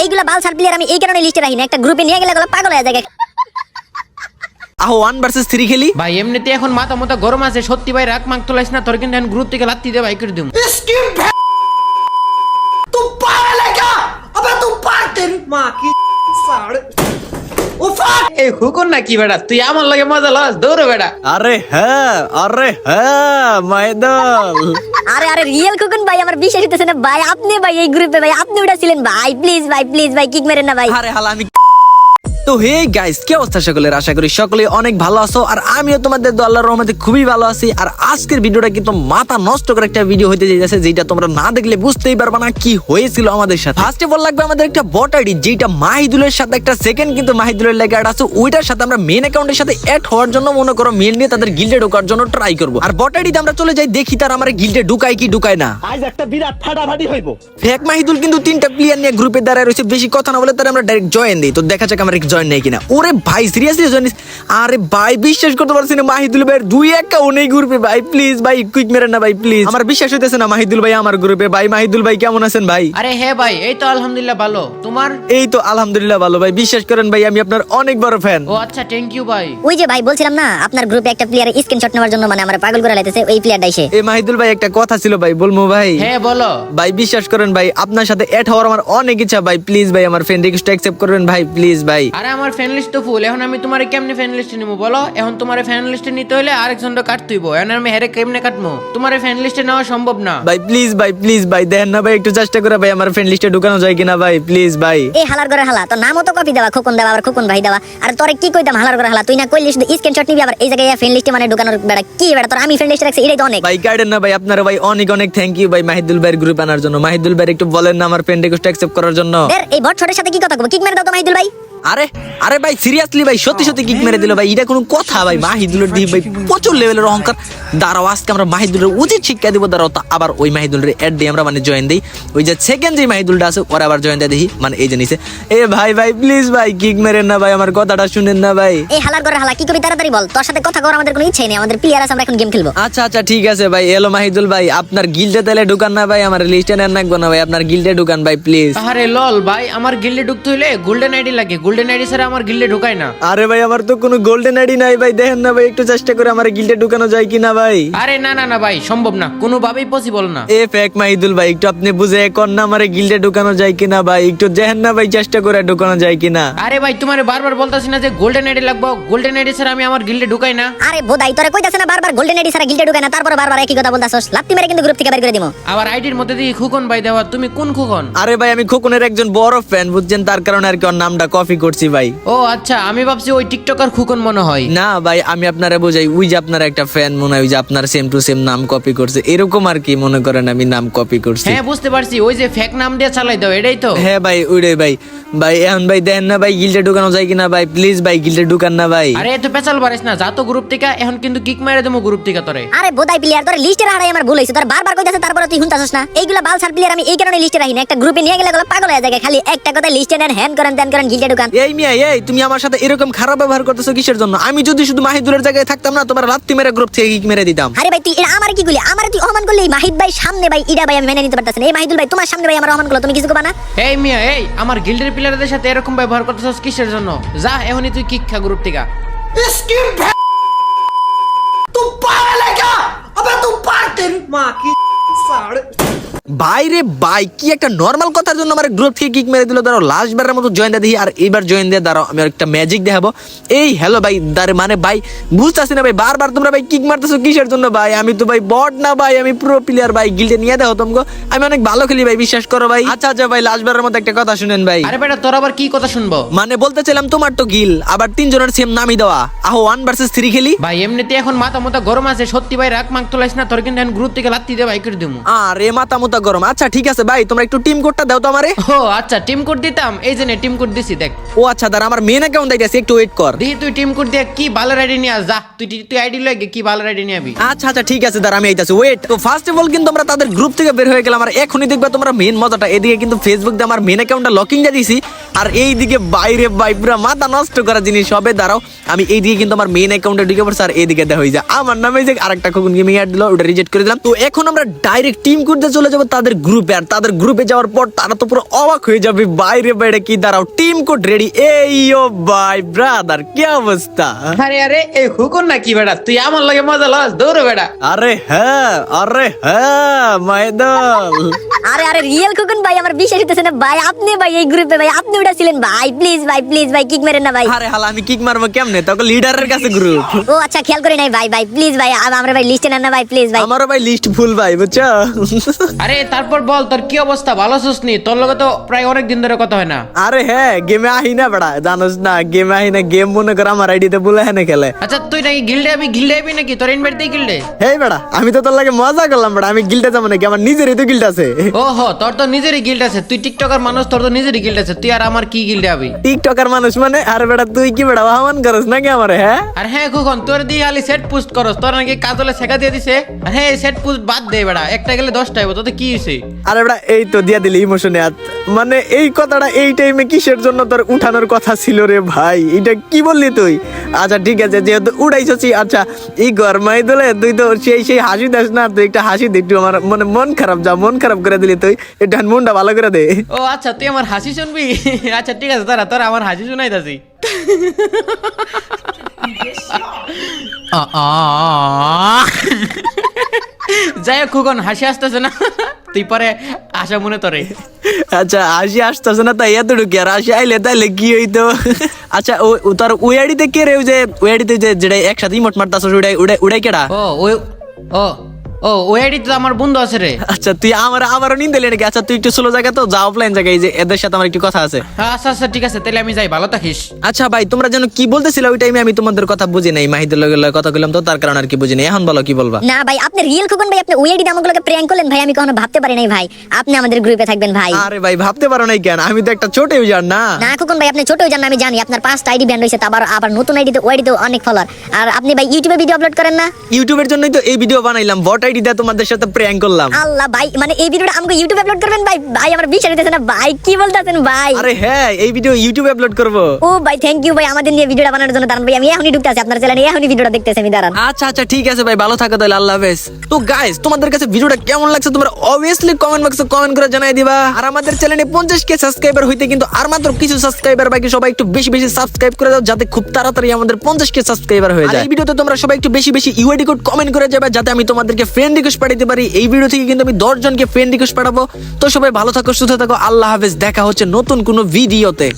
এইগুলা বালসার প্লেয়ার আমি এই কারণে লিস্টে রাখি না, একটা গ্রুপে নিয়ে গেলে এগুলো পাগল হয়ে যায়। আহো 1 ভার্সেস 3 খেলি। ভাই এমনিতে এখন মাথা মতো গরম আছে, সত্যি ভাই রাগ মাগ তোলাইস না, তোর কিন্তু এখন গ্রুপ থেকে লাত্তি দে ভাই করে দিম। तू पागल है क्या? अबे तू पागल तेरी माँ की साड़ এই হুকুন না কি বেটা, তুই আমার লাগে মজা লস, দৌড় বেটা। আরে হ্যাঁ মাইদল। আরে আরে রিয়েল খুকুন ভাই, আমার বিশ্বাস হইতেছে না ভাই, আপনি ভাই এই গ্রুপে ভাই আপনি ওটা ছিলেন ভাই, প্লিজ ভাই কিক মেরেন না ভাই। আরে হালা আমি তো হে গাইস, কি অবস্থা সকলের? আশা করি সকলে অনেক ভালো আছো, আর আমিও তোমাদের দোয়া আল্লাহর রহমতে খুবই ভালো আছি। আর আজকের ভিডিওটা কিন্তু মাথা নষ্ট করে একটা ভিডিও হতে যাচ্ছে, যেটা তোমরা না দেখলে বুঝতেই পারবে না কি হয়েছিল আমাদের সাথে। ফার্স্টে বল লাগবে আমাদের একটা বট আইডি, যেটা মাহিদুলের সাথে একটা সেকেন্ড কিন্তু মাহিদুলের লেগে অ্যাড আছে, ওইটার সাথে আমরা মেন অ্যাকাউন্টের সাথে অ্যাড হওয়ার জন্য মনে করো মেল নিয়ে তাদের গিল্ডে ঢোকার জন্য ট্রাই করব। আর বট আইডিতে আমরা চলে যাই, দেখি তার আমার গিল্ডে ঢুকায় কি ঢুকায় না। आज একটা বিরাট ফাটাফাটি হইব। ফেক মাহিদুল কিন্তু 3টা প্লেয়ার নিয়ে গ্রুপে দাঁড়ায় রয়েছে, বেশি কথা না বলে তারা আমরা ডাইরেক্ট জয়েন দিই। তো দেখা যাক আমরা জয়েন নেই কিনা। ওরে ভাই সিরিয়াসলি জয়েন? আরে ভাই বিশ্বাস করতে পারছি না, মাহিদুল ভাই 2 অ্যাকাউন্ট এই গ্রুপে ভাই, প্লিজ ভাই কুইক মেরেন না ভাই প্লিজ। আমার বিশ্বাস হইতেছে না মাহিদুল ভাই আমার গ্রুপে। ভাই মাহিদুল ভাই কেমন আছেন ভাই? আরে হ্যাঁ ভাই, এই তো আলহামদুলিল্লাহ ভালো, তোমার? এই তো আলহামদুলিল্লাহ ভালো ভাই, বিশ্বাস করেন ভাই আমি আপনার অনেক বড় ফ্যান। ও আচ্ছা, থ্যাংক ইউ ভাই। ওই যে ভাই বলছিলাম না, আপনার গ্রুপে একটা প্লেয়ার স্ক্রিনশট নেওয়ার জন্য মানে আমার পাগল করে লাইতেছে, ওই প্লেয়ারটা এসে। এই মাহিদুল ভাই একটা কথা ছিল ভাই, বলবো ভাই? হ্যাঁ বলো। ভাই বিশ্বাস করেন ভাই, আপনার সাথে অ্যাড হওয়ার আমার অনেক ইচ্ছা ভাই, প্লিজ ভাই আমার ফ্রেন্ড রিকোয়েস্ট অ্যাকসেপ্ট করবেন ভাই, প্লিজ ভাই। আরে আমার ফ্যান লিস্ট তো ফুল, এখন আমি তোমারে কেমনে ফ্যান লিস্টে নিবো বলো? এখন তোমারে ফ্যান লিস্টে নিতে হলে আরেকজনটা কাটতে হইব, এখন আমি হেরে কেমনে কাটবো? তোমারে ফ্যান লিস্টে নেওয়া সম্ভব না ভাই প্লিজ ভাই দেন না ভাই, একটু চেষ্টা করে ভাই আমার ফ্রেন্ড লিস্টে ঢুকানো যায় কিনা ভাই, প্লিজ ভাই। এই হালার করে হালা, তোর নামও তো কপি দেওয়া, খোকন দেওয়া আবার খোকন ভাই দেওয়া। আর তোরে কি কইতাম হালার করে হালা, তুই না কইলি শুধু স্ক্রিনশট নিবি, আবার এই জায়গায় ফ্রেন্ড লিস্টে মানে ঢুকানোর বেড়া কি বেড়া? তোর আমি ফ্রেন্ড লিস্টে রাখছি, এটাই তো অনেক। ভাই গাইডেন না ভাই, আপনারা ভাই অনেক অনেক থ্যাংক ইউ ভাই মাহিদুল ভাইয়ের গ্রুপ আনার জন্য। মাহিদুল ভাই একটু বলেন না আমার ফ্রেন্ড রিকোয়েস্ট অ্যাকসেপ্ট করার জন্য। এই বট ছোটের সাথে কি কথা কইবো? কিক মেরে দাও তো মাহিদুল ভাই। আরে ভাই সিরিয়াসলি ভাই সত্যি কিক মেরে দিল ভাই, এটা কোনো কথা ভাই? মাহিদুলের দিয়ে ভাই প্রচুর লেভেলের অহংকার। দাঁড়াও আজকে আমরা মাহিদুলের উচিত শিক্ষা দিব। দাঁড়াও তা আবার ওই মাহিদুলের অ্যাড দিয়ে আমরা মানে জয়েন দিই, ওই যে সেকেন্ড যে মাহিদুলটা আছে ওরা আবার জয়েন দিয়ে দেখি, মানে এই জিনিসে। এ ভাই প্লিজ ভাই কিক মেরেন না ভাই, আমার কথাটা শুনেন না ভাই। এই হালার করে হালা কি করি তাড়াতাড়ি বল, তোর সাথে কথা করার আমাদের কোনো ইচ্ছা নেই, আমাদের প্লেয়ার আছে, আমরা এখন গেম খেলবো। আচ্ছা ঠিক আছে ভাই। এলো মাহিদুল ভাই, আপনার গিল্ডে তাহলে ঢুকান না ভাই, আমার লিস্টে নেন রাখবো না ভাই, আপনার গিল্ডে ঢুকান ভাই প্লিজ। আরে লল ভাই, আমার গিল্ডে ঢুকতে হইলে গোল্ডেন আইডি লাগে, গোল্ডেন আইডি ছাড়া আমার গিল্ডে ঢোকায় না। আরে ভাই আমার তো কোনো গোল্ডেন আইডি নাই ভাই, দেখেন না ভাই একটু চেষ্টা করে আমার গিল্ডে ঢুকানো যায় কিনা ভাই। আরে না ভাই, সম্ভব না, কোনোভাবেই পসিবল না। এ ফেক মাহিদুল ভাই একটু আপনি বুঝে কোন না আমার গিল্ডে ঢুকানো যায় কিনা ভাই, একটু দেখেন না ভাই চেষ্টা করে ঢুকানো যায় কিনা। আরে ভাই তোমারে বারবার বলতাছি না যে গোল্ডেন আইডি লাগবে, গোল্ডেন আইডি ছাড়া আমি আমার গিল্ডে ঢুকাই না। আরে বোধাই তোরে কইতাছ না বারবার গোল্ডেন আইডি ছাড়া গিল্ডে ঢুকায় না, তারপর বারবার একই কথা বলতাছস, লাত্তি মেরে কিন্তু গ্রুপ থেকে বের করে দিমু। আবার আইডির মধ্যে দিয়ে খুকন ভাই দেওয়া, তুমি কোন খুকন? আরে ভাই আমি খোকনের একজন বড় ফ্যান বুঝছেন, তার কারণে আর কি ওর নামটা কপি করছি ভাই। ও আচ্ছা, আমি ভাবছি ওই টিকটকার খুকন মনে হয়। না ভাই আমি আপনারা বোঝাই, ওই যে আপনার একটা ফ্যান মনে হয়, ওই যে আপনার সেম টু সেম নাম কপি করছে, এরকম আর কি মনে করেন আমি নাম কপি করছি। হ্যাঁ বুঝতে পারছি, ওই যে ফেক নাম দিয়ে চালাই দাও, এটাই তো? হ্যাঁ ভাই ওইটাই ভাই। এখন ভাই দেন না ভাই গিল্ডে ঢুকানো যায় কিনা ভাই, প্লিজ ভাই গিল্ডে ঢুকান না ভাই। আরে এত পেছাল বাড়িস না, যা তো গ্রুপ থেকে, এখন কিন্তু কিক মেরে দেবো গ্রুপ থেকে তোরে। আরে বোধাই প্লেয়ার তোর লিস্টে রাখাই আমার ভুল হইছে, তোর বারবার কইতাছ তারপর তুই শুনতাছস না। এইগুলা বালসার প্লেয়ার আমি এই কারণে লিস্টে রাখি না, একটা গ্রুপে নিয়ে গেলে এগুলো পাগল হয়ে যায়, খালি একটা কথা লিস্টে নেন, হ্যান করেন তেন করেন, গিল্ডে ঢুকান। এই মিয়া এই তুমি আমার সাথে এরকম খারাপ ব্যবহার করতেছো কিসের জন্য? আমি যদি শুধু মাহিদুলের জায়গায় থাকতাম না, তোমার লাত্তি মেরে গ্রুপ থেকে কিক মেরে দিতাম। আরে ভাই তুই এটা আমার কি কইলি? আমার তুই অপমান করলি মাহিদ ভাই সামনে ভাই, ইডা ভাই আমি মেনে নিতে পারতাছি না। এই মাহিদুল ভাই তোমার সামনে ভাই আমার অপমান করলো, তুমি কিছু কবা না? এই মিয়া এই, আমার গিল্ডের প্লেয়ারদের সাথে এরকম ব্যবহার করতেছস কিসের জন্য? যা এখনই তুই কিক খা গ্রুপ থেকে। इसकी तू पागल है क्या? अबे तू पागल तेरी माँ की साड़ ভাই রে ভাই কি একটা নরমাল কথার জন্য আমার গ্রুপ থেকে কিক মেরে দিল। দাঁড়াও লাস্ট বারের মতো জয়েন দিয়ে দিই, আর এইবার জয়েন দিয়ে দাঁড়াও আমি একটা ম্যাজিক দেখাবো। এই হ্যালো ভাই দাঁড়ে মানে ভাই বুঝতেছি না ভাই, বারবার তোমরা ভাই কিক মারতেছো কিসের জন্য ভাই? আমি তো ভাই বট না ভাই, আমি প্রো প্লেয়ার ভাই, গিল্ডে নিয়ে দাও তোমগো, আমি অনেক ভালো খেলি ভাই, বিশ্বাস করো ভাই। আচ্ছা ভাই লাস্ট বারের মতো একটা কথা শুনেন ভাই। আরে বেটা তোর আবার কি কথা শুনবো? মানে বলতেছিলাম তোমার তো গিল, আবার 3 জনের সেম নামই দেওয়া, আহো 1 ভার্সেস 3 খেলি। ভাই এমনিতে এখন মাথা মতো গরম আছে, সত্যি ভাই রাগ মাগ তোলাইস না, তোর কিন্তু এখন গ্রুপ থেকে লাত্তি দে ভাই করে দিমু। আরে মাথা মুতা গরম। আচ্ছা ঠিক আছে ভাই তোমরা একটু টিম কোডটা দাও তো আমারে। ও আচ্ছা, টিম কোড দিতাম, এই যে নে টিম কোড দিছি দেখ। ও আচ্ছা দাঁড়া আমার মেন অ্যাকাউন্ট আইতাছে, একটু ওয়েট কর। দেখি তুই টিম কোড দিয়ে কি ভালো আইডি নিয়ে আস, যা তুই আইডি লয়ে কি ভালো আইডি নিয়ে আবি। আচ্ছা ঠিক আছে দাঁড়া আমি আইতাছি ওয়েট। তো ফার্স্ট অফ অল কিন্তু আমরা তাদের গ্রুপ থেকে বের হয়ে গেলাম, আর এখনই দেখবা তোমরা মেন মজাটা। এদিকে কিন্তু ফেসবুক দিয়ে আমার মেন অ্যাকাউন্টটা লকিং দিয়ে দিছি, আর এইদিকে বাইরে ভাই পুরা মাথা নষ্ট করা জিনিস হবে। দাঁড়াও আমি এইদিকে কিন্তু আমার মেইন অ্যাকাউন্টে ঢুকে পড়ছি, আর এইদিকে দেখা হয়ে যায় আমার নামে যে আরেকটা খোকন গেমিং অ্যাড দিল, ওটা রিজেক্ট করে দিলাম। তো এখন আমরা ডাইরেক্ট টিম করতে চলে যাবো তাদের গ্রুপে, আর তাদের গ্রুপে যাওয়ার পর তারা তো পুরো অবাক হয়ে যাবে। বাইরে বাইরে কি, দাঁড়াও টিম কোড রেডি। এই ও ভাই ব্রাদার কি অবস্থা? আরে আরে এই হুকুন না কি বেটা, তুই আমার লাগে মজা লস, দৌড় বেটা। আরে হ্যাঁ মাইদল। আরে আরে রিয়েল খোকন ভাই, আমার বিশ্বাস হইতেছে না ভাই, আপনি ভাই এই গ্রুপে ভাই আপনি উঠেছিলেন ভাই। প্লিজ ভাই কিক মেরেন না ভাই। আরে হালা আমি কিক মারবো কেমনে, তখন লিডারের কাছে গ্রুপ। ও আচ্ছা খেয়াল করি নাই ভাই প্লিজ ভাই আমরা ভাই লিস্টে নেন না ভাই প্লিজ ভাই। আমারও ভাই লিস্ট ফুল ভাই, বুঝছো? আরে তারপর বল তোর কি অবস্থা, ভালো আছিস নি? তোর লগে তো প্রায় অনেক দিন ধরে কথা হয় না। আরে হ্যাঁ গেমে আহি না বেড়া, জানোস না গেমে আহি না, গেম মনে কর আমার আইডিতে বলে হ্যাঁ খেলে। আচ্ছা তুই নাকি গিল্ডে আবি নাকি, তোর ইনভাইট দেই গিল্ডে? হেই বেড়া আমি তো তোর লাগে মজা করলাম বেড়া, আমি গিল্ডে যাবো নাকি? আমার নিজেরই তো গিল্ড আছে। ওহো তোর তো নিজেরই গিল্ড আছে, তুই টিকটকার মানুষ, তোর তো নিজেরই গিল্ড আছে, তুই আর আমার কি গিল্ডে আবি? টিকটকার মানুষ মানে? আরে বেড়া তুই কি বেড়া আহ্বান করস নাকি আমারে? হ্যাঁ আর হ্যাঁ কখন তোর দিয়ে খালি সেট পোস্ট করস, তোর নাকি কাজলে শেখা দিয়ে দিছে। আর হ্যাঁ সেট পোস্ট বাদ দে বেড়া, একটা গেলে 10টা হইব, তোতে কি হইছে? আরে বেড়া এই তো দিয়া দিলি ইমোশনে হাত। মানে এই কথাটা এই টাইমে কিসের জন্য তোর উঠানোর কথা ছিল রে ভাই? এটা কি বললি তুই? আচ্ছা ঠিক আছে যেহেতু উড়াইছি, আচ্ছা এই গরমাই দিলে তুই তো সেই হাসি দেস না, তুই একটা হাসি দে একটু, আমার মানে মন খারাপ করে দিলি তুই, একটু মনটা ভালো করে দে। ও আচ্ছা তুই আমার হাসি শুনবি? আচ্ছা ঠিক আছে তোরা আমার হাসি শুনাইতাছি। যাই হোক খুকন হাসি আসতেছে না, তুই পরে আশা মনে তোরে। আচ্ছা হাসি আসতেছে না তাই এতটুকু, আর হাসি আইলে তাইলে কি হইতো? আচ্ছা ও তোর ওয়াইডিতে কে রে? ওই যে ওয়াইডিতে যেটা একসাথে ইমোট মারতাছ উড়াই কেডা? ওই আইডি তো আমার বন্ধু আছে রে। আচ্ছা তুই আমারও নিন্দে নাকি? আচ্ছা তুই একটু স্লো জায়গা তো যা, অফলাইন জায়গায়, এই যে এদের সাথে আমার একটু কথা আছে। আচ্ছা ঠিক আছে তাহলে আমি যাই, ভালো থাকিস। আচ্ছা ভাই তোমরা যেন কি বলতেছিল ওই টাইমে, আমি তোমাদের কথা বুঝি নাই, মাহিদের লগে কথা কইলাম তো তার কারণে আর কি বুঝি নাই। এখন বলো কি বলবা? না ভাই আপনি রিয়েল খোকন ভাই, আপনি ওয়েডি আমাগুলোকে প্র্যাঙ্ক করলেন ভাই, আমি কখনো ভাবতে পারি নাই ভাই আপনি আমাদের গ্রুপে থাকবেন ভাই। আরে ভাই ভাবতে পারো নাই কেন? আমি তো একটা ছোট ইউজার না। না খোকন ভাই আপনি ছোটই জান, আমি জানি আপনার 5টা আইডি ব্যান্ড হইছে, আবার নতুন আইডিতে ওয়েডিতে অনেক ফলোয়ার। আর আপনি ভাই ইউটিউবে ভিডিও আপলোড করেন না? ইউটিউবের জন্যই তো এই ভিডিও বানাইলাম, বট আইডি দিয়ে তোমাদের সাথে প্র্যাঙ্ক করলাম। আল্লাহ ভাই মানে এই ভিডিওটা আমাকে ইউটিউবে আপলোড করবেন ভাই? ভাই আমার বিশ্বাস হইতেছে না ভাই, কি বলতাছেন ভাই? আরে হ্যাঁ এই ভিডিও ইউটিউবে আপলোড করব। ও ভাই থ্যাংক ইউ ভাই আমাদের নিয়ে ভিডিওটা বানানোর জন্য। দাঁড়ান ভাই আমি এখনই ঢুকতেছি আপনার চ্যানেলে, এখনই ভিডিওটা দেখতেছি আমি, দাঁড়ান। আচ্ছা ঠিক আছে ভাই, ভালো থাকো তাহলে, আল্লাহ হাফেজ। তো গাইস তোমাদের কাছে ভিডিওটা কেমন লাগছে তোমরা অবভিয়াসলি কমেন্ট বক্সে কমেন্ট করে জানাই দিবা। আর আমাদের চ্যানেলে 50k সাবস্ক্রাইবার হইতে কিন্তু আর মাত্র কিছু সাবস্ক্রাইবার বাকি, সবাই একটু বেশি সাবস্ক্রাইব করে দাও যাতে খুব তাড়াতাড়ি আমাদের 50k সাবস্ক্রাইবার হয়ে যায়। এই ভিডিওতে তোমরা সবাই একটু বেশি ইউআইডি কোড কমেন্ট করে যাবে যাতে আমি তোমাদেরকে ফ্রেন্ড রিকোয়েস্ট পাঠাতে পারি। এই ভিডিও থেকে কিন্তু আমি 10 জনকে ফ্রেন্ড রিকোয়েস্ট পাঠাবো। তো সবাই ভালো থাকো, সুস্থ থাকো, আল্লাহ হাফেজ। দেখা হচ্ছে নতুন কোনো ভিডিওতে।